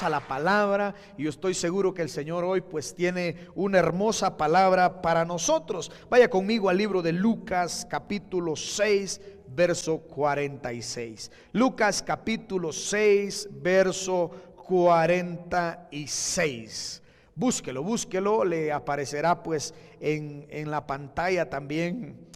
a la palabra, y yo estoy seguro que el Señor hoy pues tiene una hermosa palabra para nosotros. Vaya conmigo al libro de Lucas capítulo 6 verso 46. Lucas capítulo 6 verso 46. Búsquelo, le aparecerá pues en la pantalla también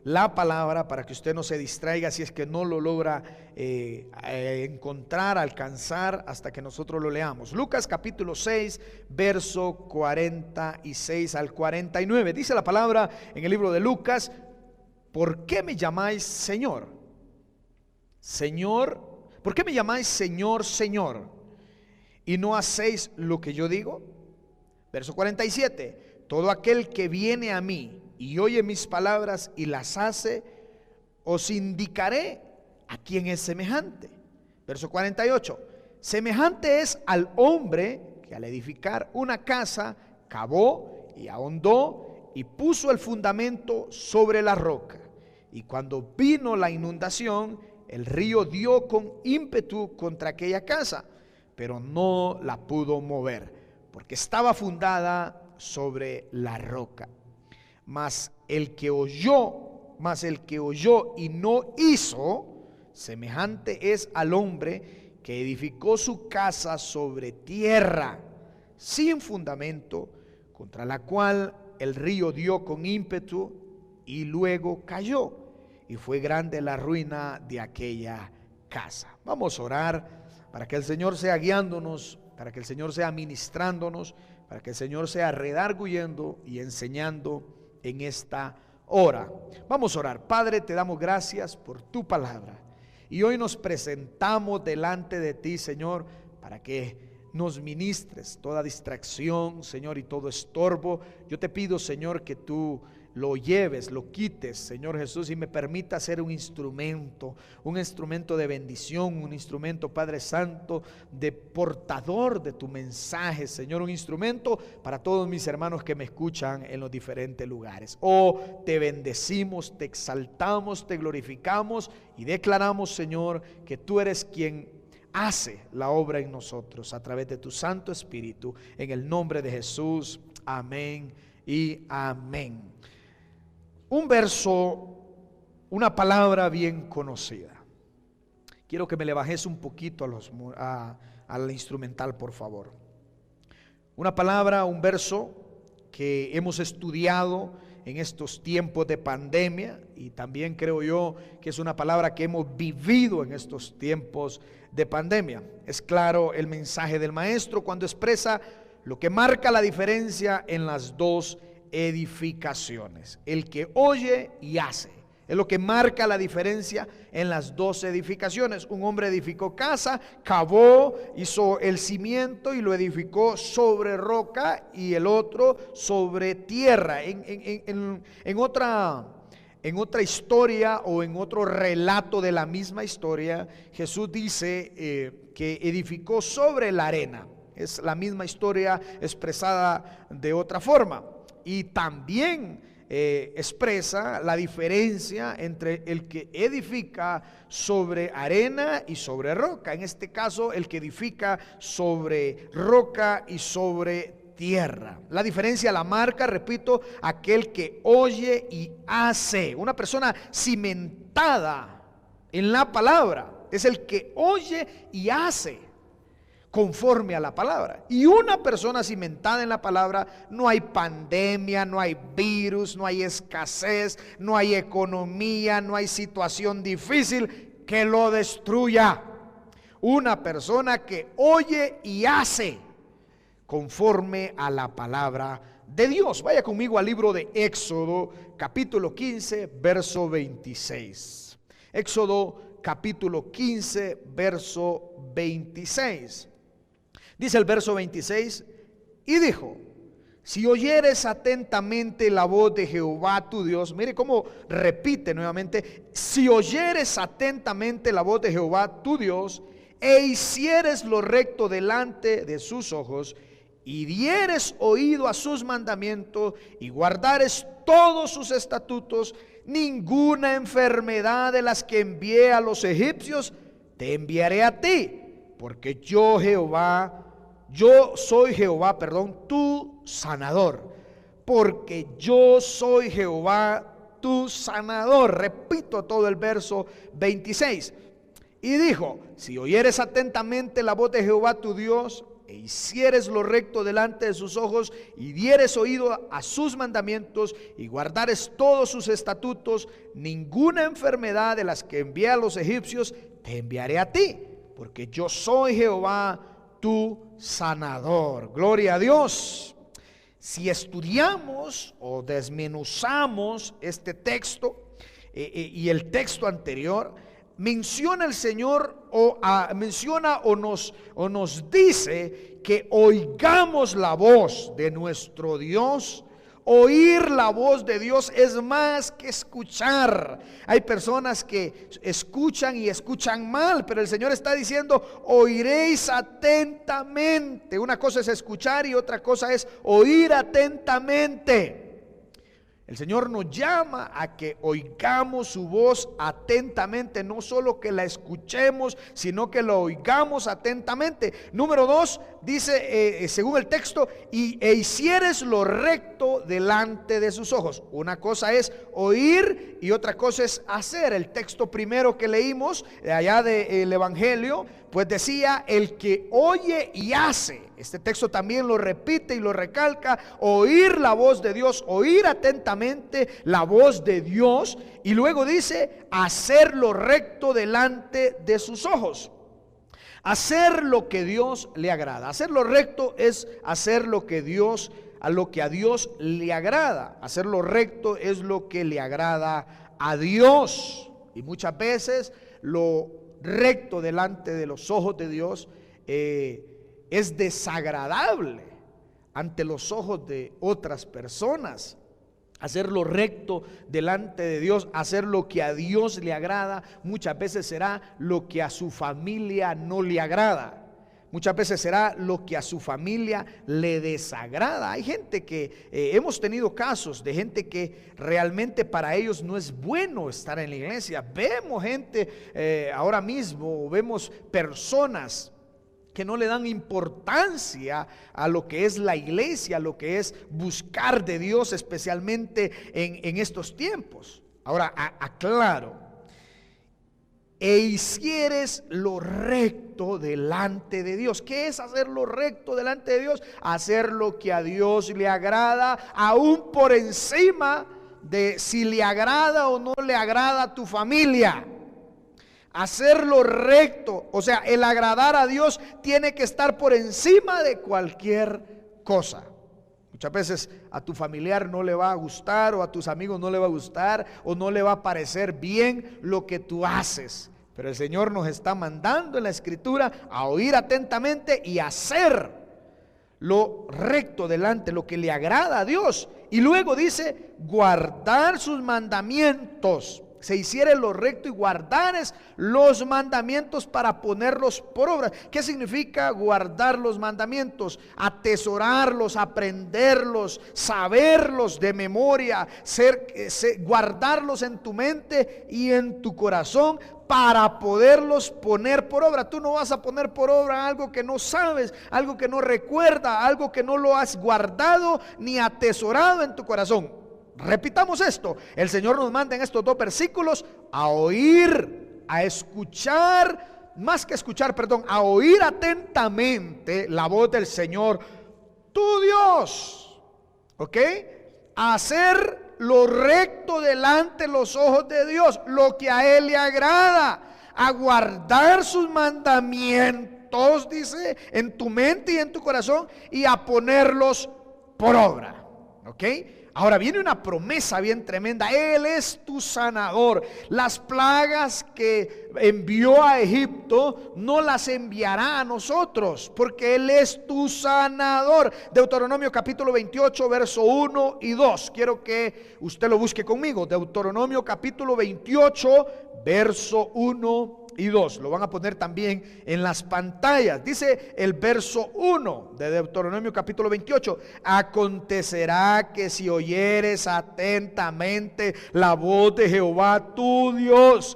la palabra, para que usted no se distraiga si es que no lo logra encontrar, alcanzar, hasta que nosotros lo leamos. Lucas capítulo 6 verso 46 al 49. Dice la palabra en el libro de Lucas: ¿por qué me llamáis Señor? Señor, ¿por qué me llamáis Señor, Señor, y no hacéis lo que yo digo? Verso 47: todo aquel que viene a mí y oye mis palabras y las hace, os indicaré a quién es semejante. Verso 48: semejante es al hombre que al edificar una casa cavó y ahondó y puso el fundamento sobre la roca. Y cuando vino la inundación, el río dio con ímpetu contra aquella casa, pero no la pudo mover, porque estaba fundada sobre la roca. Mas el que oyó y no hizo, semejante es al hombre que edificó su casa sobre tierra, sin fundamento, contra la cual el río dio con ímpetu y luego cayó, y fue grande la ruina de aquella casa. Vamos a orar para que el Señor sea guiándonos, para que el Señor sea ministrándonos, para que el Señor sea redarguyendo y enseñando en esta hora. Vamos a orar. Padre, te damos gracias por tu palabra, y hoy nos presentamos delante de ti, Señor, para que nos ministres toda distracción, Señor, y todo estorbo. Yo te pido, Señor, que tú lo lleves, lo quites, Señor Jesús, y me permita ser un instrumento de bendición, un instrumento, Padre Santo, de portador de tu mensaje, Señor, un instrumento para todos mis hermanos que me escuchan en los diferentes lugares. Oh, te bendecimos, te exaltamos, te glorificamos y declaramos, Señor, que tú eres quien hace la obra en nosotros a través de tu Santo Espíritu, en el nombre de Jesús. Amén y amén. Un verso, una palabra bien conocida. Quiero que me le bajes un poquito al instrumental, por favor. Una palabra, un verso que hemos estudiado en estos tiempos de pandemia, y también creo yo que es una palabra que hemos vivido en estos tiempos de pandemia. Es claro el mensaje del maestro cuando expresa lo que marca la diferencia en las dos edificaciones. El que oye y hace es lo que marca la diferencia en las dos edificaciones. Un hombre edificó casa, cavó, hizo el cimiento y lo edificó sobre roca, y el otro sobre tierra. En otra historia, o en otro relato de la misma historia, Jesús dice que edificó sobre la arena. Es la misma historia expresada de otra forma. Y también expresa la diferencia entre el que edifica sobre arena y sobre roca. En este caso, el que edifica sobre roca y sobre tierra. La diferencia la marca, repito, aquel que oye y hace. Una persona cimentada en la palabra es el que oye y hace conforme a la palabra. Y una persona cimentada en la palabra, no hay pandemia, no hay virus, no hay escasez, no hay economía, no hay situación difícil que lo destruya. Una persona que oye y hace conforme a la palabra de Dios. Vaya conmigo al libro de Éxodo capítulo 15 verso 26. Éxodo capítulo 15 verso 26. Dice el verso 26: y dijo: si oyeres atentamente la voz de Jehová tu Dios. Mire cómo repite nuevamente: si oyeres atentamente la voz de Jehová tu Dios, e hicieres lo recto delante de sus ojos, y dieres oído a sus mandamientos, y guardares todos sus estatutos, ninguna enfermedad de las que envié a los egipcios te enviaré a ti, porque yo soy Jehová, tu sanador. Porque yo soy Jehová, tu sanador. Repito todo el verso 26. Y dijo: si oyeres atentamente la voz de Jehová tu Dios, e hicieres lo recto delante de sus ojos, y dieres oído a sus mandamientos, y guardares todos sus estatutos, ninguna enfermedad de las que envié a los egipcios te enviaré a ti, porque yo soy Jehová tu sanador. Gloria a Dios. Si estudiamos o desmenuzamos este texto y el texto anterior, menciona el Señor menciona o nos dice que oigamos la voz de nuestro Dios. Oír la voz de Dios es más que escuchar. Hay personas que escuchan y escuchan mal, pero el Señor está diciendo: oiréis atentamente. Una cosa es escuchar y otra cosa es oír atentamente. El Señor nos llama a que oigamos su voz atentamente, no solo que la escuchemos, sino que la oigamos atentamente. Número 2, dice, según el texto, e hicieres lo recto delante de sus ojos. Una cosa es oír y otra cosa es hacer. El texto primero que leímos, allá del Evangelio, pues decía: el que oye y hace. Este texto también lo repite y lo recalca: oír la voz de Dios, oír atentamente la voz de Dios. Y luego dice: hacer lo recto delante de sus ojos. Hacer lo que Dios le agrada. Hacer lo recto es hacer lo que a Dios le agrada. Hacer lo recto es lo que le agrada a Dios. Y muchas veces lo recto delante de los ojos de Dios es desagradable ante los ojos de otras personas. Hacer lo recto delante de Dios, hacer lo que a Dios le agrada, muchas veces será lo que a su familia no le agrada. Muchas veces será lo que a su familia le desagrada. Hay gente que hemos tenido casos de gente que realmente para ellos no es bueno estar en la iglesia. Vemos gente ahora mismo, vemos personas que no le dan importancia a lo que es la iglesia, a lo que es buscar de Dios, especialmente en estos tiempos. Ahora aclaro: e hicieres lo recto delante de Dios. ¿Qué es hacer lo recto delante de Dios? Hacer lo que a Dios le agrada, aún por encima de si le agrada o no le agrada a tu familia. Hacer lo recto, o sea, el agradar a Dios tiene que estar por encima de cualquier cosa. Muchas veces a tu familiar no le va a gustar, o a tus amigos no le va a gustar, o no le va a parecer bien lo que tú haces. Pero el Señor nos está mandando en la Escritura a oír atentamente y hacer lo recto delante, lo que le agrada a Dios. Y luego dice: guardar sus mandamientos. Se hiciere lo recto y guardares los mandamientos para ponerlos por obra. ¿Qué significa guardar los mandamientos? Atesorarlos, aprenderlos, saberlos de memoria, guardarlos en tu mente y en tu corazón para poderlos poner por obra. Tú no vas a poner por obra algo que no sabes, algo que no recuerdas, algo que no lo has guardado ni atesorado en tu corazón. Repitamos esto: el Señor nos manda en estos dos versículos a oír, a escuchar, más que escuchar, a oír atentamente la voz del Señor, tu Dios, ¿ok? A hacer lo recto delante de los ojos de Dios, lo que a Él le agrada, a guardar sus mandamientos, dice, en tu mente y en tu corazón, y a ponerlos por obra, ¿ok? Ahora viene una promesa bien tremenda: Él es tu sanador. Las plagas que envió a Egipto no las enviará a nosotros, porque Él es tu sanador. Deuteronomio capítulo 28, verso 1 y 2. Quiero que usted lo busque conmigo. Deuteronomio capítulo 28, verso 1 y 2. Lo van a poner también en las pantallas. Dice el verso 1 de Deuteronomio capítulo 28: acontecerá que si oyeres atentamente la voz de Jehová tu Dios,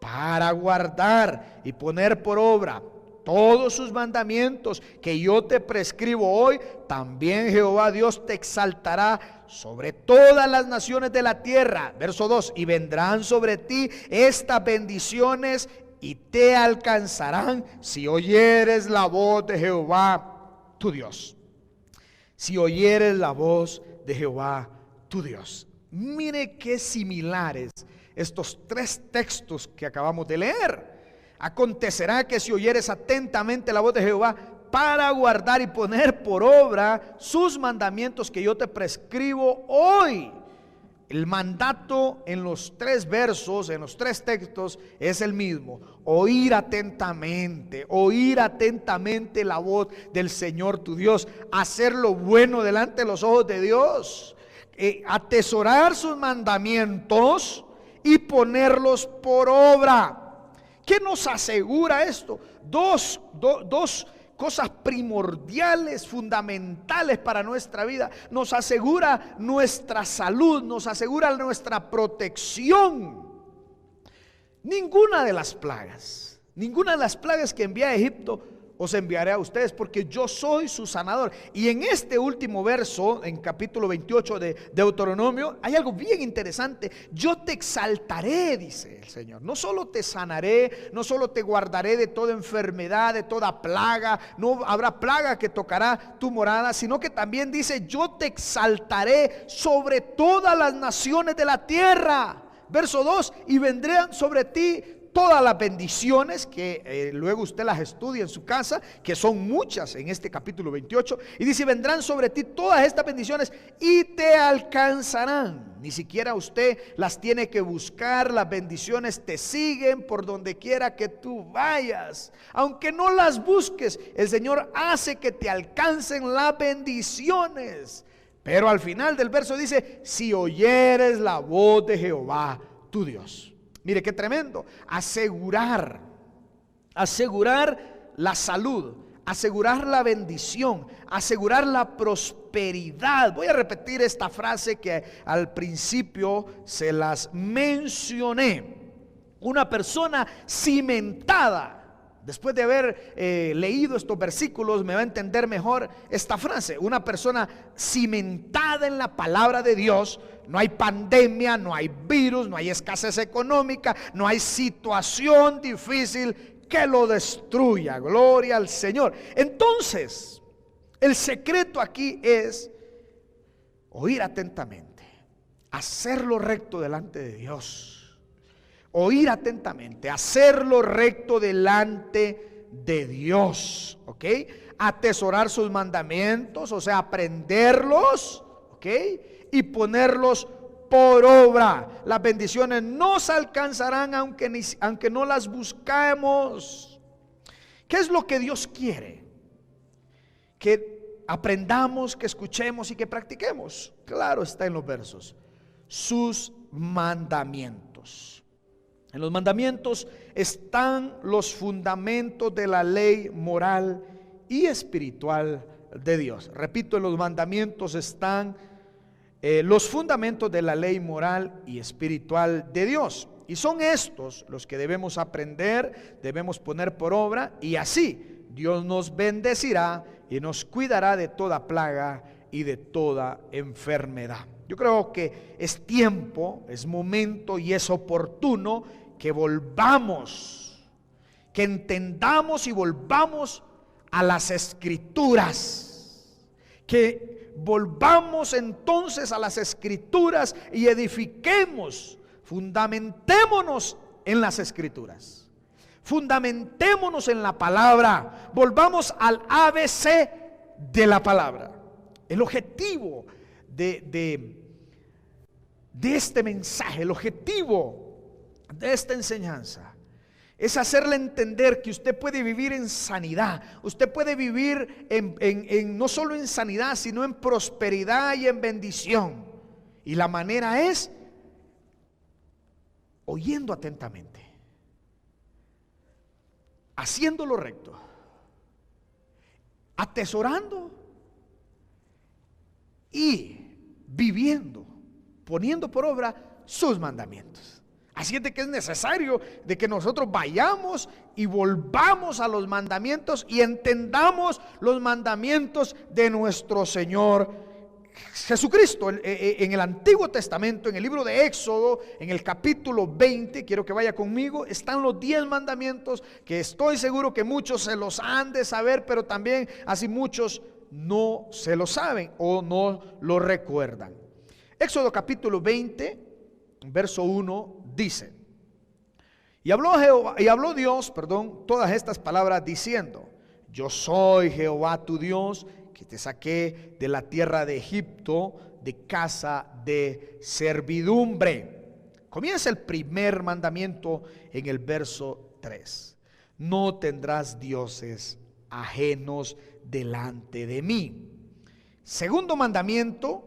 para guardar y poner por obra todos sus mandamientos que yo te prescribo hoy, también Jehová Dios te exaltará sobre todas las naciones de la tierra. Verso 2, y vendrán sobre ti estas bendiciones y te alcanzarán si oyeres la voz de Jehová tu Dios. Si oyeres la voz de Jehová tu Dios. Mire qué similares estos tres textos que acabamos de leer. Acontecerá que si oyeres atentamente la voz de Jehová para guardar y poner por obra sus mandamientos que yo te prescribo hoy. El mandato en los tres versos, en los tres textos, es el mismo: oír atentamente la voz del Señor tu Dios, hacer lo bueno delante de los ojos de Dios, atesorar sus mandamientos y ponerlos por obra. ¿Qué nos asegura esto? Dos cosas primordiales, fundamentales para nuestra vida. Nos asegura nuestra salud, nos asegura nuestra protección. Ninguna de las plagas que envié a Egipto os enviaré a ustedes, porque yo soy su sanador. Y en este último verso, en capítulo 28 de Deuteronomio, hay algo bien interesante. Yo te exaltaré, dice el Señor. No solo te sanaré, no solo te guardaré de toda enfermedad, de toda plaga. No habrá plaga que tocará tu morada, sino que también dice: yo te exaltaré sobre todas las naciones de la tierra. Verso 2, y vendrán sobre ti todas las bendiciones que luego usted las estudia en su casa, que son muchas en este capítulo 28, y dice: vendrán sobre ti todas estas bendiciones y te alcanzarán. Ni siquiera usted las tiene que buscar, las bendiciones te siguen por donde quiera que tú vayas. Aunque no las busques, el Señor hace que te alcancen las bendiciones. Pero al final del verso dice: si oyeres la voz de Jehová tu Dios. Mire qué tremendo. Asegurar la salud, asegurar la bendición, asegurar la prosperidad. Voy a repetir esta frase que al principio se las mencioné. Una persona cimentada. Después de haber leído estos versículos, me va a entender mejor esta frase. Una persona cimentada en la palabra de Dios. No hay pandemia, no hay virus, no hay escasez económica, no hay situación difícil que lo destruya. Gloria al Señor. Entonces, el secreto aquí es oír atentamente, hacer lo recto delante de Dios. Oír atentamente, hacer lo recto delante de Dios, ¿ok? Atesorar sus mandamientos, o sea, aprenderlos, ¿ok? Y ponerlos por obra. Las bendiciones nos alcanzarán aunque no las buscamos. ¿Qué es lo que Dios quiere? Que aprendamos, que escuchemos y que practiquemos. Claro, está en los versos. Sus mandamientos. En los mandamientos están los fundamentos de la ley moral y espiritual de Dios. Repito, en los mandamientos están los fundamentos de la ley moral y espiritual de Dios. Y son estos los que debemos aprender, debemos poner por obra, y así Dios nos bendecirá y nos cuidará de toda plaga y de toda enfermedad. Yo creo que es tiempo, es momento y es oportuno que volvamos, que entendamos y volvamos a las Escrituras, que volvamos entonces a las Escrituras y edifiquemos, fundamentémonos en las Escrituras, fundamentémonos en la palabra, volvamos al ABC de la palabra. El objetivo de este mensaje, el objetivo de esta enseñanza es hacerle entender que usted puede vivir en sanidad. Usted puede vivir no solo en sanidad, sino en prosperidad y en bendición. Y la manera es oyendo atentamente, haciendo lo recto, atesorando y viviendo, poniendo por obra sus mandamientos. Así es de que es necesario de que nosotros vayamos y volvamos a los mandamientos y entendamos los mandamientos de nuestro Señor Jesucristo. En el Antiguo Testamento, en el libro de Éxodo, en el capítulo 20, quiero que vaya conmigo, están los 10 mandamientos que estoy seguro que muchos se los han de saber, pero también así muchos no se lo saben o no lo recuerdan. Éxodo capítulo 20, verso 1 dice: y habló Dios, todas estas palabras diciendo: yo soy Jehová tu Dios, que te saqué de la tierra de Egipto, de casa de servidumbre. Comienza el primer mandamiento en el verso 3. No tendrás dioses ajenos delante de mí. Segundo mandamiento,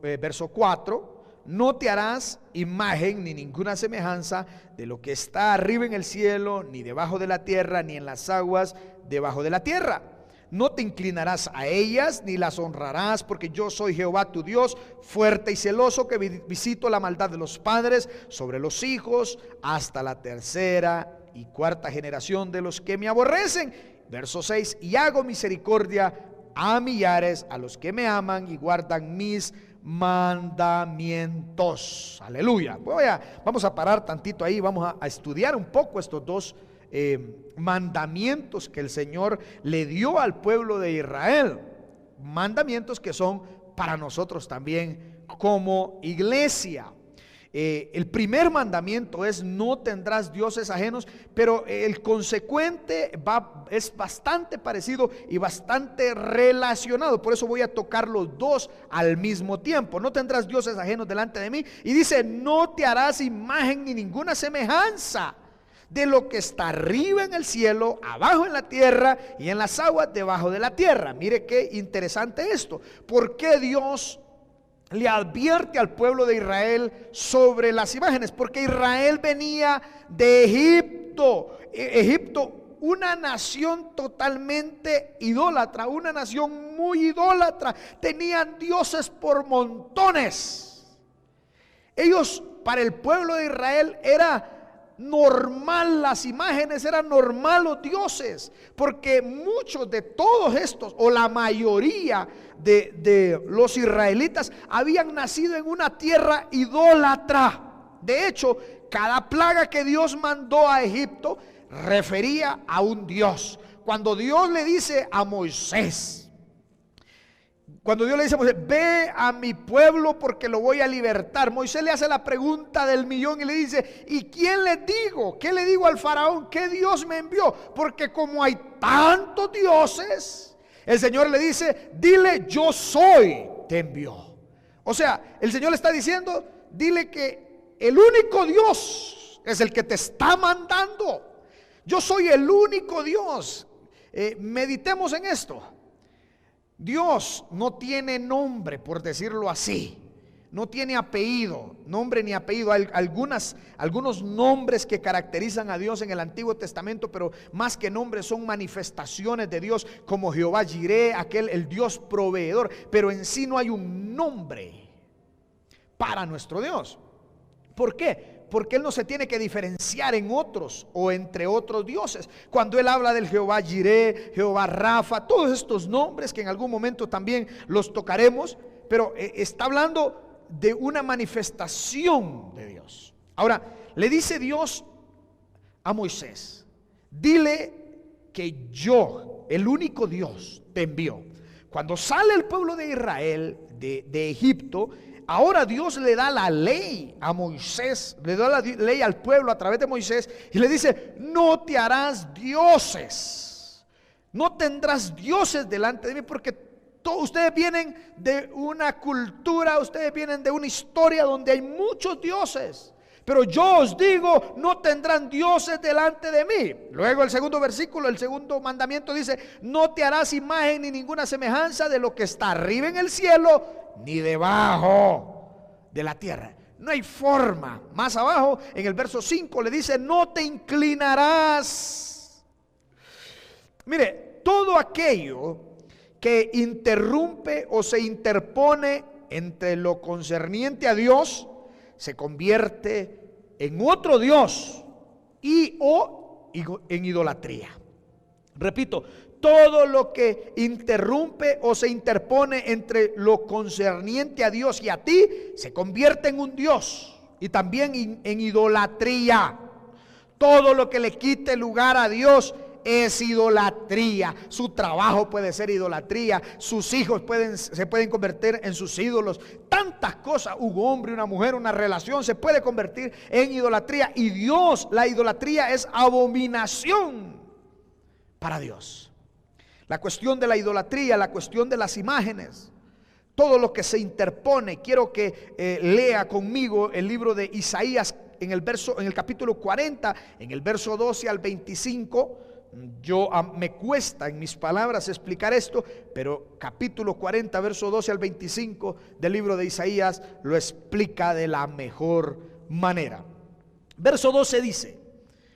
verso 4. No te harás imagen ni ninguna semejanza de lo que está arriba en el cielo, ni debajo de la tierra, ni en las aguas debajo de la tierra. No te inclinarás a ellas, ni las honrarás, porque yo soy Jehová tu Dios, fuerte y celoso, que visito la maldad de los padres sobre los hijos, hasta la tercera y cuarta generación de los que me aborrecen. Verso 6. Y hago misericordia a millares, a los que me aman y guardan mis mandamientos. Aleluya. Vamos a parar tantito ahí, vamos a estudiar un poco estos dos mandamientos que el Señor le dio al pueblo de Israel. Mandamientos que son para nosotros también como iglesia. El primer mandamiento es: no tendrás dioses ajenos, pero el consecuente es bastante parecido y bastante relacionado. Por eso voy a tocar los dos al mismo tiempo. No tendrás dioses ajenos delante de mí. Y dice: no te harás imagen ni ninguna semejanza de lo que está arriba en el cielo, abajo en la tierra y en las aguas debajo de la tierra. Mire qué interesante esto. ¿Por qué Dios le advierte al pueblo de Israel sobre las imágenes? Porque Israel venía de Egipto. Egipto, una nación totalmente idólatra, una nación muy idólatra. Tenían dioses por montones. Ellos, para el pueblo de Israel, era normal las imágenes, eran normal los dioses, porque muchos de todos estos, o la mayoría de los israelitas, habían nacido en una tierra idólatra. De hecho, cada plaga que Dios mandó a Egipto refería a un dios. Cuando Dios le dice a Moisés, ve a mi pueblo porque lo voy a libertar, Moisés le hace la pregunta del millón y le dice: ¿y quién le digo? ¿Qué le digo al faraón? ¿Qué Dios me envió? Porque como hay tantos dioses, el Señor le dice: dile, yo soy, te envió. O sea, el Señor le está diciendo: dile que el único Dios es el que te está mandando. Yo soy el único Dios. Meditemos en esto. Dios no tiene nombre, por decirlo así. No tiene apellido, nombre ni apellido. Hay algunos nombres que caracterizan a Dios en el Antiguo Testamento, pero más que nombres son manifestaciones de Dios, como Jehová Jireh, el Dios proveedor. Pero en sí no hay un nombre para nuestro Dios. ¿Por qué? Porque Él no se tiene que diferenciar en otros o entre otros dioses. Cuando Él habla del Jehová Jireh, Jehová Rafa, todos estos nombres que en algún momento también los tocaremos, pero está hablando de una manifestación de Dios. Ahora, le dice Dios a Moisés: dile que yo, el único Dios, te envió. Cuando sale el pueblo de Israel de Egipto, ahora Dios le da la ley a Moisés, le da la ley al pueblo a través de Moisés, y le dice: no te harás dioses, no tendrás dioses delante de mí, porque ustedes vienen de una cultura, ustedes vienen de una historia donde hay muchos dioses. Pero yo os digo, no tendrán dioses delante de mí. Luego el segundo versículo, el segundo mandamiento dice: no te harás imagen ni ninguna semejanza de lo que está arriba en el cielo, ni debajo de la tierra. No hay forma. Más abajo, en el verso 5, le dice: no te inclinarás. Mire, todo aquello que interrumpe o se interpone entre lo concerniente a Dios se convierte en otro Dios y o en idolatría. Repito, todo lo que interrumpe o se interpone entre lo concerniente a Dios y a ti se convierte en un Dios y también en idolatría. Todo lo que le quite lugar a Dios es idolatría. Su trabajo puede ser idolatría, sus hijos se pueden convertir en sus ídolos. Tantas cosas, un hombre, una mujer, una relación se puede convertir en idolatría. Y Dios, la idolatría es abominación para Dios. La cuestión de la idolatría, la cuestión de las imágenes, todo lo que se interpone. Quiero que lea conmigo el libro de Isaías en el capítulo 40, en el verso 12 al 25. Me cuesta en mis palabras explicar esto, pero capítulo 40, verso 12 al 25 del libro de Isaías lo explica de la mejor manera. Verso 12 dice,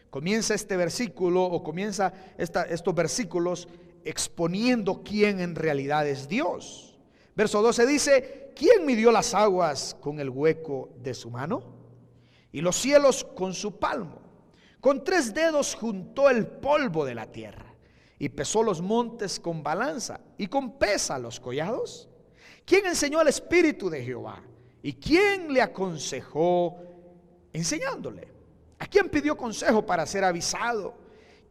comienza este versículo o comienza estos versículos exponiendo quién en realidad es Dios. Verso 12 dice, ¿quién midió las aguas con el hueco de su mano y los cielos con su palmo? Con 3 dedos juntó el polvo de la tierra y pesó los montes con balanza y con pesa los collados. ¿Quién enseñó al Espíritu de Jehová? ¿Y quién le aconsejó enseñándole? ¿A quién pidió consejo para ser avisado?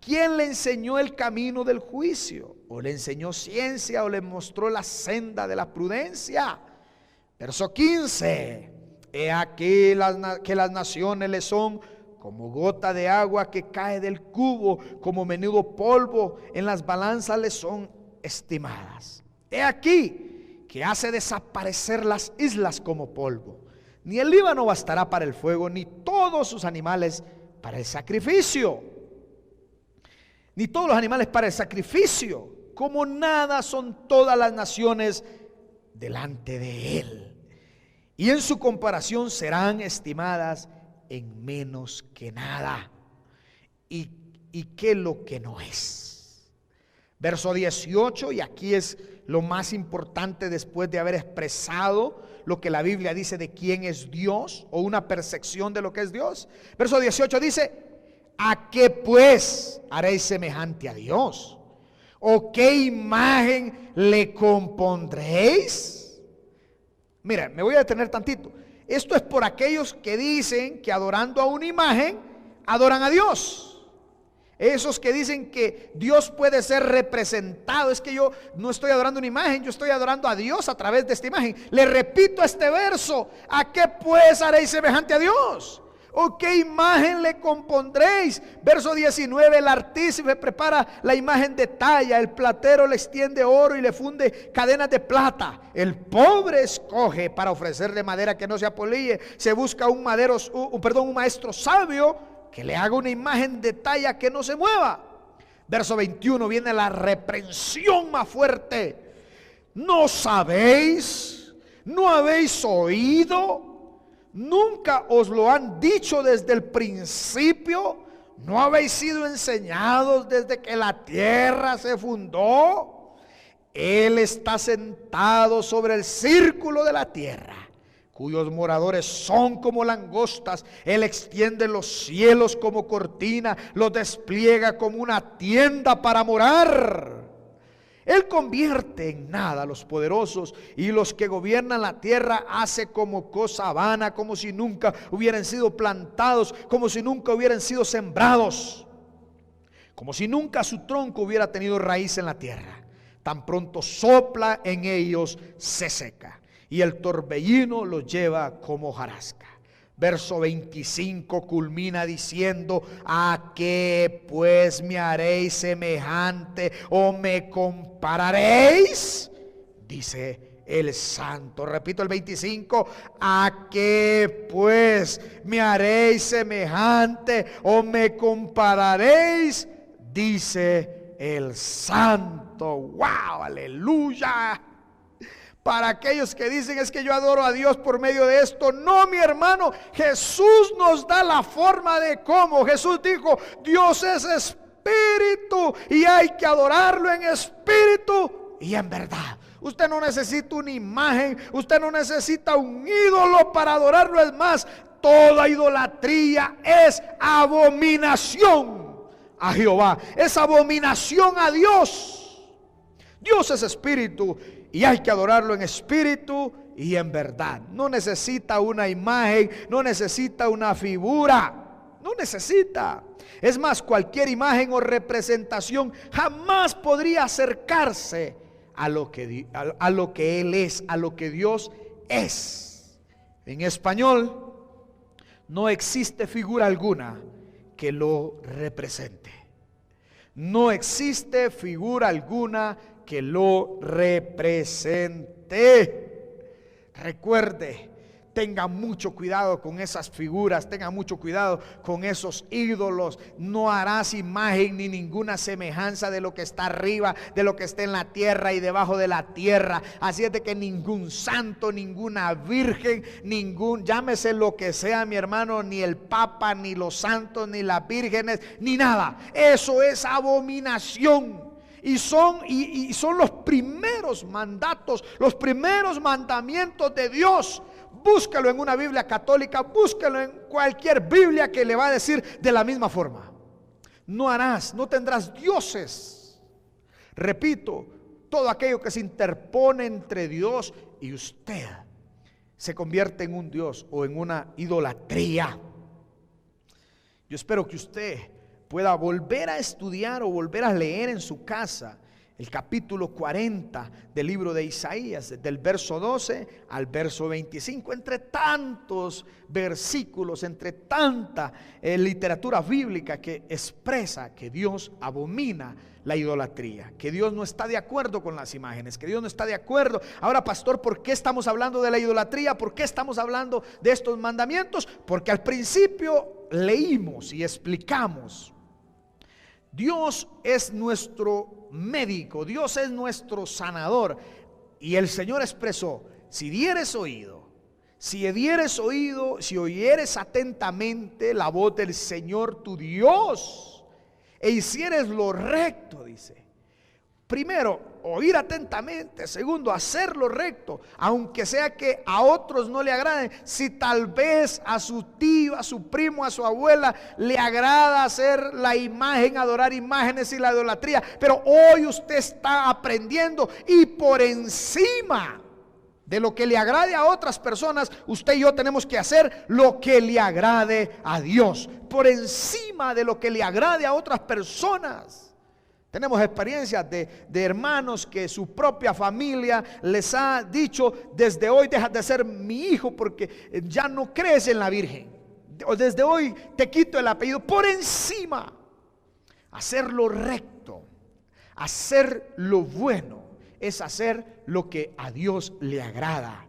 ¿Quién le enseñó el camino del juicio? ¿O le enseñó ciencia o le mostró la senda de la prudencia? Verso 15. He aquí que las naciones le son como gota de agua que cae del cubo, como menudo polvo en las balanzas le son estimadas. He aquí que hace desaparecer las islas como polvo. Ni el Líbano bastará para el fuego, ni todos sus animales para el sacrificio. Ni todos los animales para el sacrificio. Como nada son todas las naciones delante de él. Y en su comparación serán estimadas en menos que nada. ¿Y qué es lo que no es? Verso 18, y aquí es lo más importante después de haber expresado lo que la Biblia dice de quién es Dios, o una percepción de lo que es Dios. Verso 18 dice, ¿a qué pues haréis semejante a Dios? ¿O qué imagen le compondréis? Mira, me voy a detener tantito. Esto es por aquellos que dicen que adorando a una imagen, adoran a Dios. Esos que dicen que Dios puede ser representado. Es que yo no estoy adorando una imagen, yo estoy adorando a Dios a través de esta imagen. Le repito este verso, ¿a qué pues haréis semejante a Dios? ¿O qué imagen le compondréis? Verso 19, el artífice prepara la imagen de talla, el platero le extiende oro y le funde cadenas de plata. El pobre escoge para ofrecerle madera que no se apolille. Se busca un maestro sabio que le haga una imagen de talla que no se mueva. Verso 21 viene la reprensión más fuerte. ¿No sabéis? ¿No habéis oído? ¿Nunca os lo han dicho desde el principio? ¿No habéis sido enseñados desde que la tierra se fundó? Él está sentado sobre el círculo de la tierra, cuyos moradores son como langostas. Él extiende los cielos como cortina, los despliega como una tienda para morar. Él convierte en nada a los poderosos, y los que gobiernan la tierra hace como cosa vana, como si nunca hubieran sido plantados, como si nunca hubieran sido sembrados, como si nunca su tronco hubiera tenido raíz en la tierra. Tan pronto sopla en ellos, se seca, y el torbellino los lleva como hojarasca. Verso 25 culmina diciendo, ¿a qué pues me haréis semejante o me compararéis? Dice el santo. Repito el 25, ¿a qué pues me haréis semejante o me compararéis? Dice el santo. ¡Wow! ¡Aleluya! Para aquellos que dicen, es que yo adoro a Dios por medio de esto. No, mi hermano, Jesús nos da la forma de cómo. Jesús dijo, Dios es espíritu y hay que adorarlo en espíritu y en verdad. Usted no necesita una imagen, usted no necesita un ídolo para adorarlo. Es más, toda idolatría es abominación a Jehová, es abominación a Dios. Dios es espíritu y hay que adorarlo en espíritu y en verdad. No necesita una imagen, no necesita una figura, no necesita. Es más, cualquier imagen o representación jamás podría acercarse a lo que Él es, a lo que Dios es. En español, no existe figura alguna que lo represente. No existe figura alguna que lo represente. Recuerde, tenga mucho cuidado con esas figuras, tenga mucho cuidado con esos ídolos. No harás imagen ni ninguna semejanza de lo que está arriba, de lo que está en la tierra y debajo de la tierra. Así es de que ningún santo, ninguna virgen, llámese lo que sea, mi hermano, ni el papa, ni los santos, ni las vírgenes, ni nada. Eso es abominación. Y son los primeros mandatos, los primeros mandamientos de Dios. Búscalo en una Biblia católica, búscalo en cualquier Biblia que le va a decir de la misma forma. No tendrás dioses. Repito, todo aquello que se interpone entre Dios y usted se convierte en un dios o en una idolatría. Yo espero que usted pueda volver a estudiar o volver a leer en su casa el capítulo 40 del libro de Isaías, del verso 12 al verso 25, entre tantos versículos, entre tanta literatura bíblica que expresa que Dios abomina la idolatría, que Dios no está de acuerdo con las imágenes, que Dios no está de acuerdo. Ahora, pastor, ¿por qué estamos hablando de la idolatría? ¿Por qué estamos hablando de estos mandamientos? Porque al principio leímos y explicamos: Dios es nuestro médico, Dios es nuestro sanador. Y el Señor expresó: si dieres oído, si oyeres atentamente la voz del Señor tu Dios, e hicieres lo recto, dice. Primero, oír atentamente. Segundo, hacer lo recto, aunque sea que a otros no le agraden. Si tal vez a su tío, a su primo, a su abuela le agrada hacer la imagen, adorar imágenes y la idolatría, pero hoy usted está aprendiendo, y por encima de lo que le agrade a otras personas, usted y yo tenemos que hacer lo que le agrade a Dios. Por encima de lo que le agrade a otras personas. Tenemos experiencias de hermanos que su propia familia les ha dicho: desde hoy dejas de ser mi hijo porque ya no crees en la Virgen, o desde hoy te quito el apellido. Por encima, hacer lo recto, hacer lo bueno, es hacer lo que a Dios le agrada,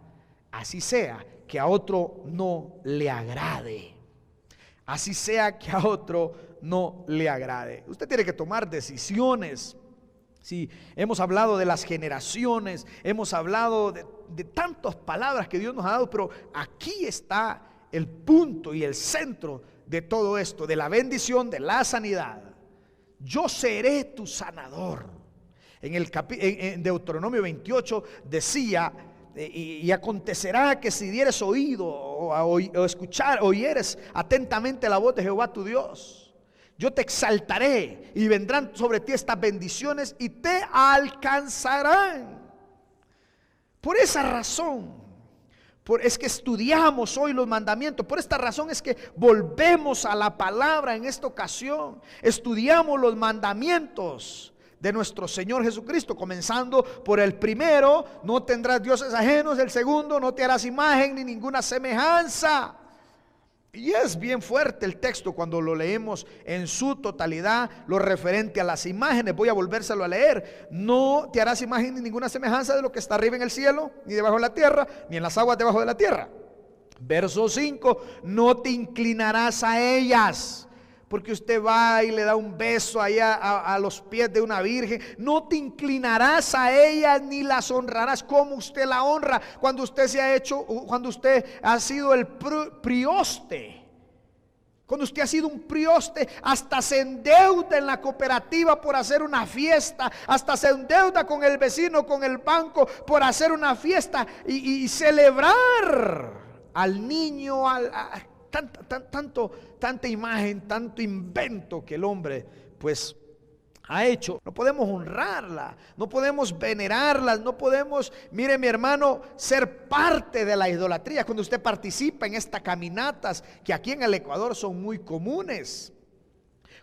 así sea que a otro no le agrade, así sea que a otro no le agrade. Usted tiene que tomar decisiones. Sí, hemos hablado de las generaciones, hemos hablado de tantas palabras que Dios nos ha dado, pero aquí está el punto y el centro de todo esto, de la bendición, de la sanidad. Yo seré tu sanador. En Deuteronomio 28 decía: y acontecerá que si dieres oído o oyeres atentamente la voz de Jehová tu Dios, yo te exaltaré y vendrán sobre ti estas bendiciones y te alcanzarán. Por esa razón es que estudiamos hoy los mandamientos. Por esta razón es que volvemos a la palabra en esta ocasión. Estudiamos los mandamientos de nuestro Señor Jesucristo, comenzando por el primero: no tendrás dioses ajenos. El segundo: no te harás imagen ni ninguna semejanza. Y es bien fuerte el texto cuando lo leemos en su totalidad, lo referente a las imágenes. Voy a volvérselo a leer: no te harás imagen ni ninguna semejanza de lo que está arriba en el cielo, ni debajo de la tierra, ni en las aguas debajo de la tierra. Verso 5: no te inclinarás a ellas. Porque usted va y le da un beso allá a los pies de una virgen. No te inclinarás a ellas ni las honrarás como usted la honra cuando usted ha sido el prioste. Cuando usted ha sido un prioste, hasta se endeuda en la cooperativa por hacer una fiesta, hasta se endeuda con el vecino, con el banco, por hacer una fiesta y celebrar al niño, tanta imagen, tanto invento que el hombre pues ha hecho. No podemos honrarla, no podemos venerarla, no podemos, mire mi hermano, ser parte de la idolatría. Cuando usted participa en estas caminatas que aquí en el Ecuador son muy comunes,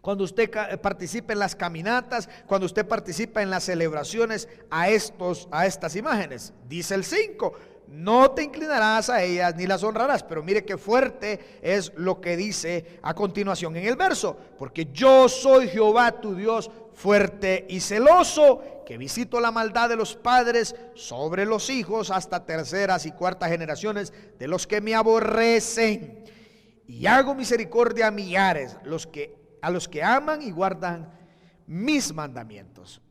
cuando usted participa en las caminatas, cuando usted participa en las celebraciones a estas imágenes, dice el 5, no te inclinarás a ellas ni las honrarás. Pero mire qué fuerte es lo que dice a continuación en el verso: porque yo soy Jehová tu Dios, fuerte y celoso, que visito la maldad de los padres sobre los hijos hasta terceras y cuartas generaciones de los que me aborrecen, y hago misericordia a millares, a los que aman y guardan mis mandamientos.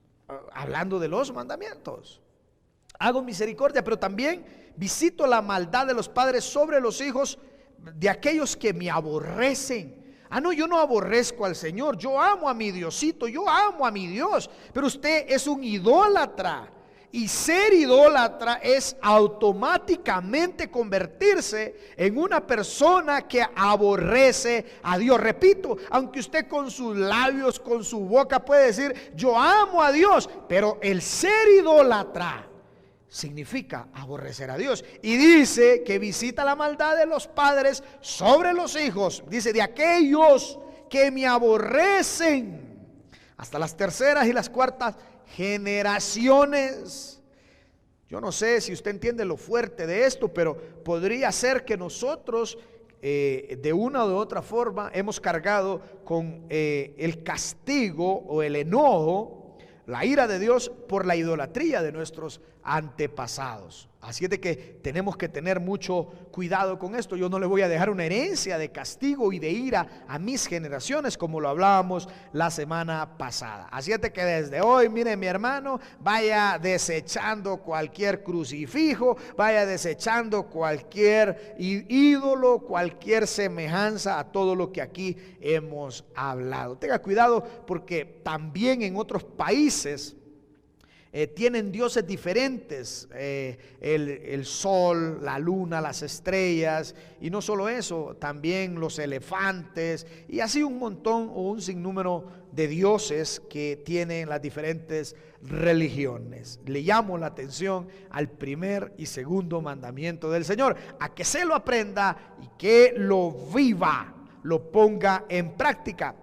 Hablando de los mandamientos, hago misericordia, pero también visito la maldad de los padres sobre los hijos de aquellos que me aborrecen. No, yo no aborrezco al Señor, yo amo a mi Diosito, yo amo a mi Dios. Pero usted es un idólatra, y ser idólatra es automáticamente convertirse en una persona que aborrece a Dios. Repito, aunque usted con sus labios, con su boca puede decir yo amo a Dios, pero el ser idólatra significa aborrecer a Dios. Y dice que visita la maldad de los padres sobre los hijos. Dice de aquellos que me aborrecen hasta las terceras y las cuartas generaciones. Yo no sé si usted entiende lo fuerte de esto, pero podría ser que nosotros de una u otra forma hemos cargado con el castigo o el enojo, la ira de Dios por la idolatría de nuestros antepasados. Así es de que tenemos que tener mucho cuidado con esto. Yo no le voy a dejar una herencia de castigo y de ira a mis generaciones, como lo hablábamos la semana pasada. Así es de que desde hoy, mire mi hermano, vaya desechando cualquier crucifijo, vaya desechando cualquier ídolo, cualquier semejanza a todo lo que aquí hemos hablado. Tenga cuidado, porque también en otros países tienen dioses diferentes, el sol, la luna, las estrellas, y no solo eso, también los elefantes, y así un montón o un sinnúmero de dioses que tienen las diferentes religiones. Le llamo la atención al primer y segundo mandamiento del Señor, a que se lo aprenda y que lo viva, lo ponga en práctica.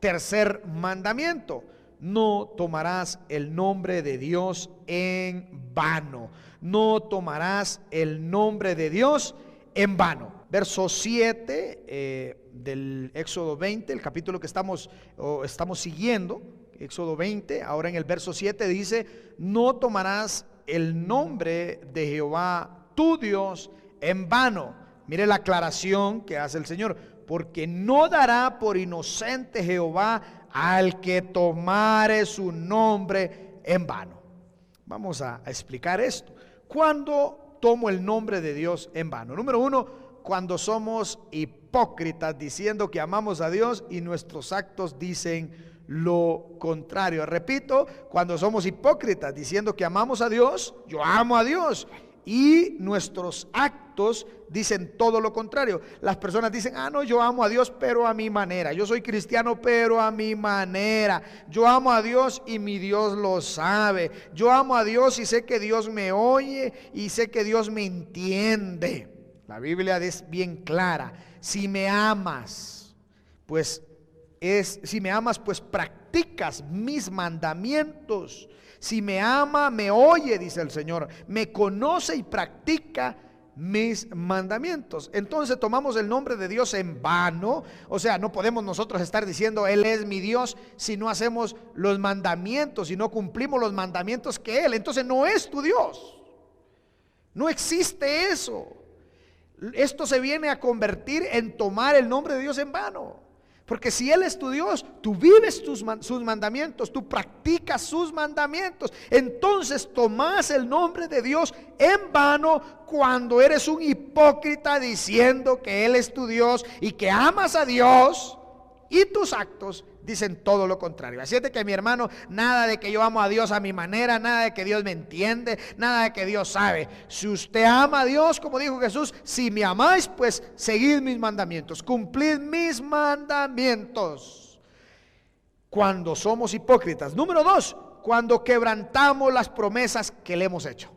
Tercer mandamiento: no tomarás el nombre de Dios en vano. No tomarás el nombre de Dios en vano. Verso 7 del Éxodo 20, el capítulo que estamos siguiendo, Éxodo 20, ahora en el verso 7 dice: no tomarás el nombre de Jehová tu Dios en vano. Mire la aclaración que hace el Señor: porque no dará por inocente Jehová al que tomare su nombre en vano. Vamos a explicar esto. ¿Cuándo tomo el nombre de Dios en vano? Número uno, cuando somos hipócritas diciendo que amamos a Dios y nuestros actos dicen lo contrario. Repito, cuando somos hipócritas diciendo que amamos a Dios, yo amo a Dios, y nuestros actos dicen todo lo contrario. Las personas dicen: no, yo amo a Dios pero a mi manera, yo soy cristiano pero a mi manera, yo amo a Dios y mi Dios lo sabe, yo amo a Dios y sé que Dios me oye y sé que Dios me entiende. La Biblia es bien clara: si me amas, pues practicas mis mandamientos. Si me ama, me oye, dice el Señor, me conoce y practica mis mandamientos. Entonces tomamos el nombre de Dios en vano. O sea, no podemos nosotros estar diciendo Él es mi Dios si no hacemos los mandamientos, si no cumplimos los mandamientos que Él. Entonces no es tu Dios. No existe eso. Esto se viene a convertir en tomar el nombre de Dios en vano. Porque si Él es tu Dios, tú vives sus mandamientos, tú practicas sus mandamientos. Entonces tomas el nombre de Dios en vano cuando eres un hipócrita diciendo que Él es tu Dios y que amas a Dios, y tus actos dicen todo lo contrario. Así es de que, mi hermano, nada de que yo amo a Dios a mi manera, nada de que Dios me entiende, nada de que Dios sabe. Si usted ama a Dios, como dijo Jesús, si me amáis, pues seguid mis mandamientos, cumplid mis mandamientos. Cuando somos hipócritas, número 2, cuando quebrantamos las promesas que le hemos hecho,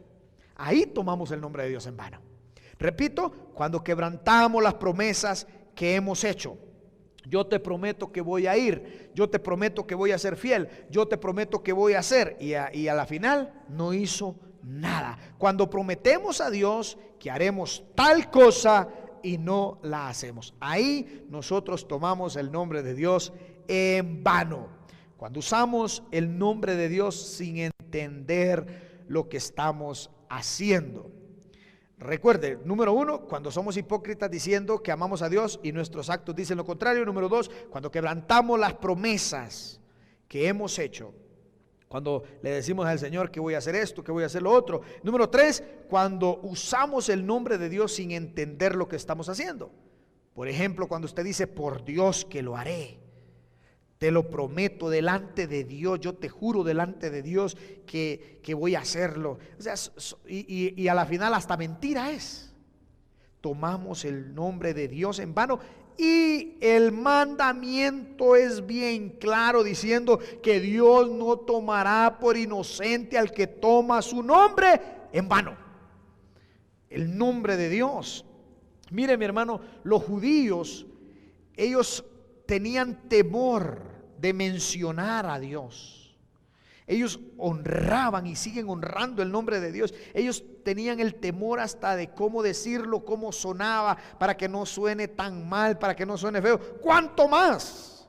ahí tomamos el nombre de Dios en vano. Repito, cuando quebrantamos las promesas que hemos hecho. Yo te prometo que voy a ir, yo te prometo que voy a ser fiel, yo te prometo que voy a hacer, y a la final no hizo nada. Cuando prometemos a Dios que haremos tal cosa y no la hacemos, ahí nosotros tomamos el nombre de Dios en vano. Cuando usamos el nombre de Dios sin entender lo que estamos haciendo. Recuerde, número 1, cuando somos hipócritas diciendo que amamos a Dios y nuestros actos dicen lo contrario. Número 2, cuando quebrantamos las promesas que hemos hecho, cuando le decimos al Señor que voy a hacer esto, que voy a hacer lo otro. Número 3, cuando usamos el nombre de Dios sin entender lo que estamos haciendo. Por ejemplo, cuando usted dice, por Dios que lo haré, te lo prometo delante de Dios, yo te juro delante de Dios que voy a hacerlo. O sea, y a la final hasta mentira es. Tomamos el nombre de Dios en vano, y el mandamiento es bien claro diciendo que Dios no tomará por inocente al que toma su nombre en vano. El nombre de Dios. Mire, mi hermano, los judíos, ellos tenían temor de mencionar a Dios. Ellos honraban y siguen honrando el nombre de Dios. Ellos tenían el temor hasta de cómo decirlo, cómo sonaba, para que no suene tan mal, para que no suene feo. ¿Cuánto más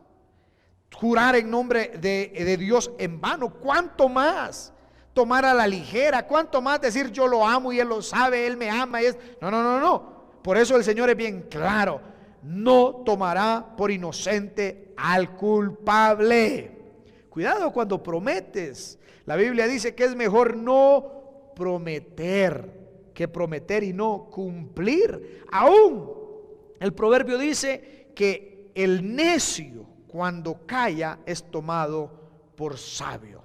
jurar en nombre de Dios en vano? ¿Cuánto más tomar a la ligera? ¿Cuánto más decir yo lo amo y Él lo sabe, Él me ama? No. Por eso el Señor es bien claro: no tomará por inocente al culpable. Cuidado cuando prometes. La Biblia dice que es mejor no prometer que prometer y no cumplir. Aún el proverbio dice que el necio, cuando calla, es tomado por sabio.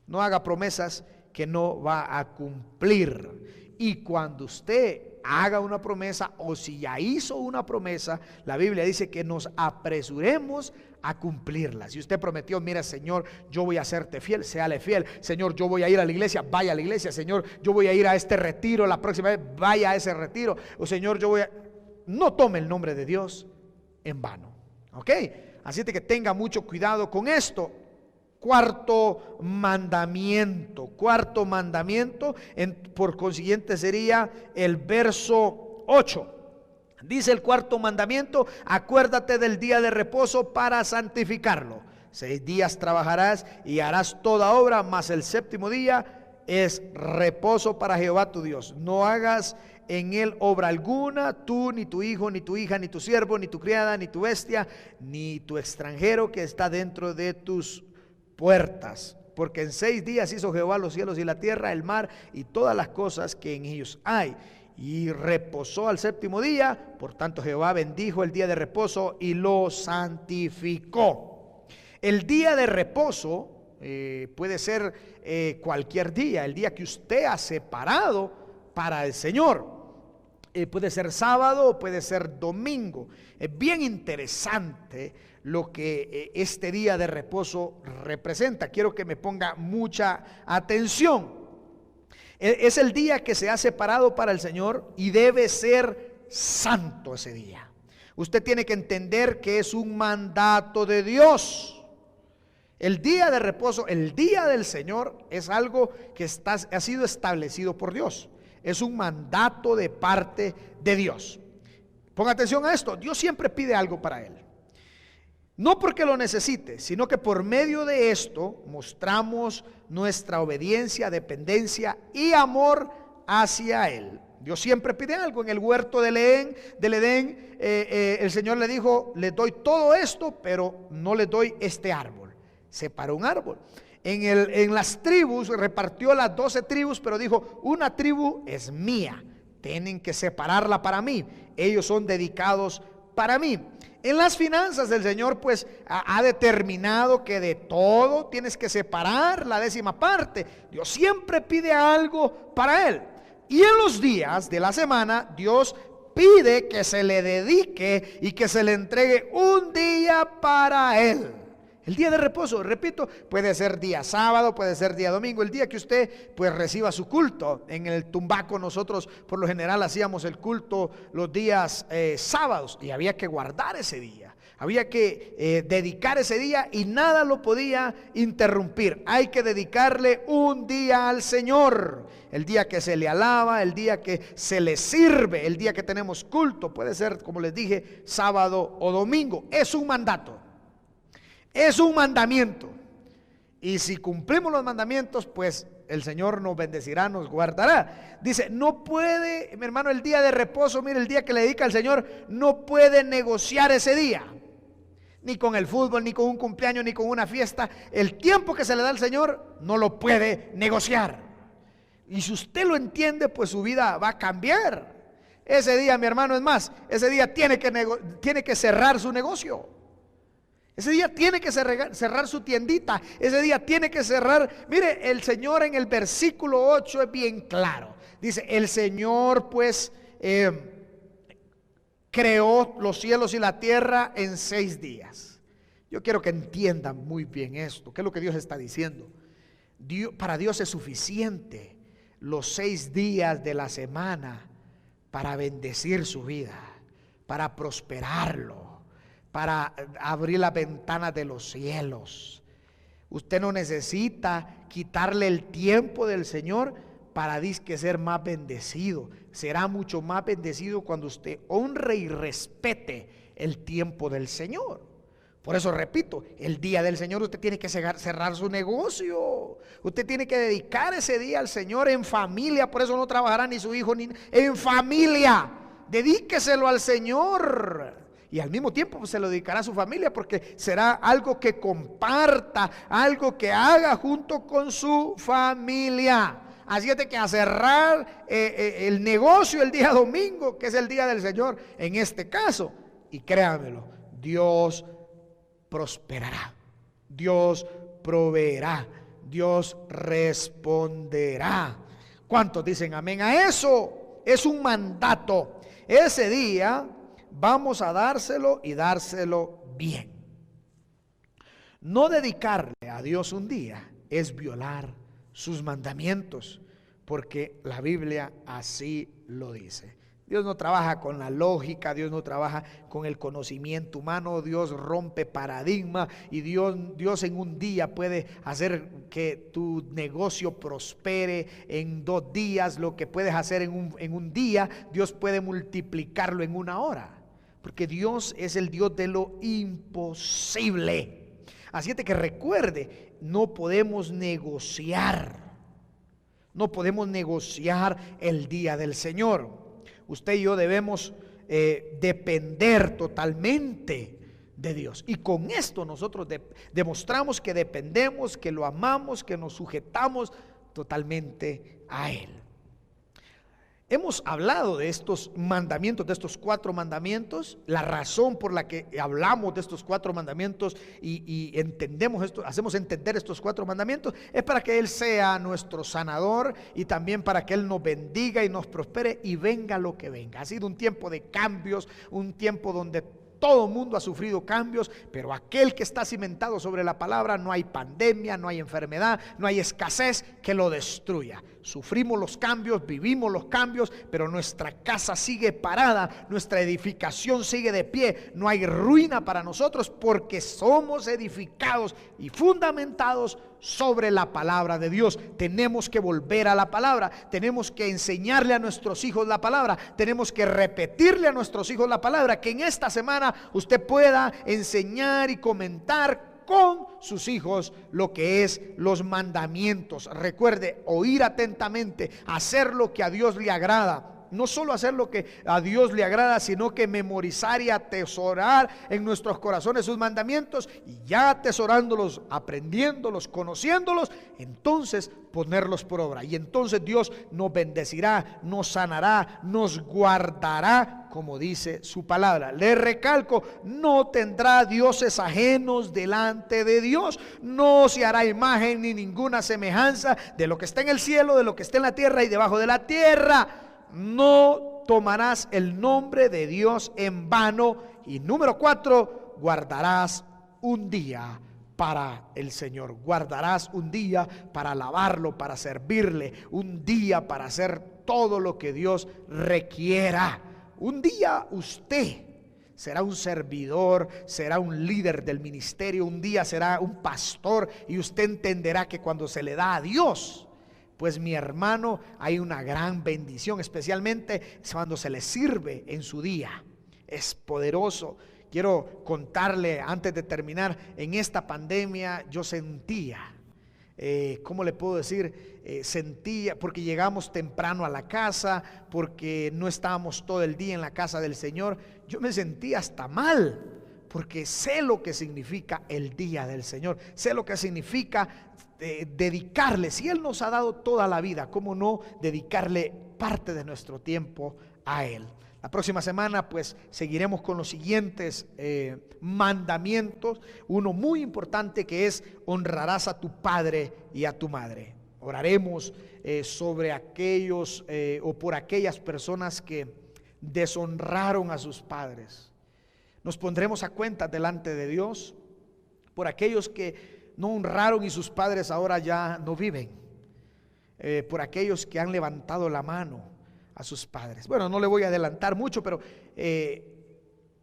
No haga promesas que no va a cumplir. Y cuando usted haga una promesa, o si ya hizo una promesa, la Biblia dice que nos apresuremos a cumplirla. Si usted prometió, mira, Señor, yo voy a serte fiel, séale fiel. Señor, yo voy a ir a la iglesia, vaya a la iglesia. Señor, yo voy a ir a este retiro, la próxima vez vaya a ese retiro. O Señor, yo voy a... No tome el nombre de Dios en vano. ¿Ok? Así que tenga mucho cuidado con esto. Cuarto mandamiento, por consiguiente sería el verso 8. Dice el cuarto mandamiento: acuérdate del día de reposo para santificarlo. 6 días trabajarás y harás toda obra, mas el séptimo día es reposo para Jehová tu Dios. No hagas en él obra alguna, tú, ni tu hijo, ni tu hija, ni tu siervo, ni tu criada, ni tu bestia, ni tu extranjero que está dentro de tus puertas, porque en 6 días hizo Jehová los cielos y la tierra, el mar y todas las cosas que en ellos hay, y reposó al séptimo día. Por tanto Jehová bendijo el día de reposo y lo santificó. El día de reposo puede ser cualquier día, el día que usted ha separado para el Señor. Puede ser sábado o puede ser domingo. Es bien interesante lo que este día de reposo representa. Quiero que me ponga mucha atención. Es el día que se ha separado para el Señor y debe ser santo ese día. Usted tiene que entender que es un mandato de Dios. El día de reposo, el día del Señor, es algo que ha sido establecido por Dios. Es un mandato de parte de Dios. Ponga atención a esto. Dios siempre pide algo para Él. No porque lo necesite, sino que por medio de esto mostramos nuestra obediencia, dependencia y amor hacia Él. Dios siempre pide algo. En el huerto del Edén, el Señor le dijo: les doy todo esto, pero no les doy este árbol. Separó un árbol. En las tribus repartió las 12 tribus, pero dijo: una tribu es mía, tienen que separarla para mí. Ellos son dedicados para mí. En las finanzas el Señor pues ha determinado que de todo tienes que separar la 10ª. Dios siempre pide algo para Él. Y en los días de la semana Dios pide que se le dedique y que se le entregue un día para Él. El día de reposo, repito, puede ser día sábado, puede ser día domingo, el día que usted pues reciba su culto. En el Tumbaco nosotros por lo general hacíamos el culto los días sábados y había que guardar ese día. Había que dedicar ese día y nada lo podía interrumpir. Hay que dedicarle un día al Señor. El día que se le alaba, el día que se le sirve, el día que tenemos culto. Puede ser, como les dije, sábado o domingo. Es un mandato. Es un mandamiento. Y si cumplimos los mandamientos, pues el Señor nos bendecirá, nos guardará. Dice, no puede, mi hermano, el día de reposo, mire, el día que le dedica al Señor, no puede negociar ese día. Ni con el fútbol, ni con un cumpleaños, ni con una fiesta. El tiempo que se le da al Señor no lo puede negociar. Y si usted lo entiende, pues su vida va a cambiar. Ese día, mi hermano, es más, ese día tiene que cerrar su negocio. Ese día tiene que cerrar su tiendita. Ese día tiene que cerrar. Mire, el Señor en el versículo 8 es bien claro. Dice, el Señor pues creó los cielos y la tierra en 6 días. Yo quiero que entiendan muy bien esto. ¿Qué es lo que Dios está diciendo? Para Dios es suficiente los 6 días de la semana para bendecir su vida, para prosperarlo, para abrir las ventanas de los cielos. Usted no necesita quitarle el tiempo del Señor para disque ser más bendecido. Será mucho más bendecido cuando usted honre y respete el tiempo del Señor. Por eso repito, el día del Señor usted tiene que cerrar su negocio. Usted tiene que dedicar ese día al Señor en familia. Por eso no trabajará ni su hijo ni en familia. Dedíqueselo al Señor. Y al mismo tiempo se lo dedicará a su familia, porque será algo que comparta, algo que haga junto con su familia. Así es de que a cerrar el negocio el día domingo, que es el día del Señor en este caso. Y créanmelo, Dios prosperará, Dios proveerá, Dios responderá. ¿Cuántos dicen amén a eso? Es un mandato. Ese día vamos a dárselo y dárselo bien. No dedicarle a Dios un día es violar sus mandamientos, porque la Biblia así lo dice. Dios no trabaja con la lógica, Dios no trabaja con el conocimiento humano. Dios rompe paradigma y Dios en un día puede hacer que tu negocio prospere. En 2 días, lo que puedes hacer en un día, Dios puede multiplicarlo en 1 hora. Porque Dios es el Dios de lo imposible. Así es de que recuerde, no podemos negociar. No podemos negociar el día del Señor. Usted y yo debemos depender totalmente de Dios. Y con esto nosotros demostramos que dependemos, que lo amamos, que nos sujetamos totalmente a Él. Hemos hablado de estos mandamientos, de estos 4 mandamientos. La razón por la que hablamos de estos 4 mandamientos y entendemos esto, hacemos entender estos 4 mandamientos, es para que Él sea nuestro sanador y también para que Él nos bendiga y nos prospere y venga lo que venga. Ha sido un tiempo de cambios, un tiempo donde todo el mundo ha sufrido cambios, pero aquel que está cimentado sobre la palabra, no hay pandemia, no hay enfermedad, no hay escasez que lo destruya. Sufrimos los cambios, vivimos los cambios, pero nuestra casa sigue parada, nuestra edificación sigue de pie. No hay ruina para nosotros porque somos edificados y fundamentados sobre la palabra de Dios. Tenemos que volver a la palabra, tenemos que enseñarle a nuestros hijos la palabra, tenemos que repetirle a nuestros hijos la palabra, que en esta semana usted pueda enseñar y comentar con sus hijos lo que es los mandamientos. Recuerde, oír atentamente, hacer lo que a Dios le agrada. no solo hacer lo que a Dios le agrada, sino que memorizar y atesorar en nuestros corazones sus mandamientos, y ya atesorándolos, aprendiéndolos, conociéndolos, entonces ponerlos por obra. Y entonces Dios nos bendecirá, nos sanará, nos guardará, como dice su palabra. Le recalco, no tendrá dioses ajenos delante de Dios, no se hará imagen ni ninguna semejanza de lo que está en el cielo, de lo que está en la tierra y debajo de la tierra. No tomarás el nombre de Dios en vano. Y número 4, guardarás un día para el Señor. Guardarás un día para alabarlo, para servirle, un día para hacer todo lo que Dios requiera. Un día usted será un servidor, será un líder del ministerio, un día será un pastor, y usted entenderá que cuando se le da a Dios, pues mi hermano, hay una gran bendición, especialmente cuando se le sirve en su día. Es poderoso. Quiero contarle antes de terminar, en esta pandemia yo sentía, ¿cómo le puedo decir? Sentía, porque llegamos temprano a la casa, porque no estábamos todo el día en la casa del Señor, yo me sentía hasta mal, porque sé lo que significa el día del Señor, sé lo que significa dedicarle. Si Él nos ha dado toda la vida, ¿cómo no dedicarle parte de nuestro tiempo a Él? La próxima semana pues seguiremos con los siguientes mandamientos. Uno muy importante, que es: honrarás a tu padre y a tu madre. Oraremos sobre aquellos o por aquellas personas que deshonraron a sus padres. Nos pondremos a cuenta delante de Dios por aquellos que no honraron y sus padres ahora ya no viven, por aquellos que han levantado la mano a sus padres. Bueno, no le voy a adelantar mucho, pero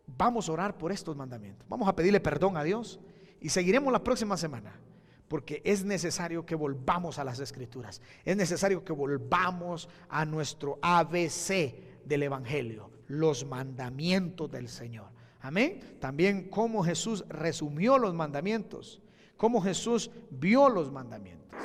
vamos a orar por estos mandamientos. Vamos a pedirle perdón a Dios y seguiremos la próxima semana, porque es necesario que volvamos a las Escrituras. Es necesario que volvamos a nuestro ABC del Evangelio, los mandamientos del Señor. Amén. También cómo Jesús resumió los mandamientos, cómo Jesús vio los mandamientos.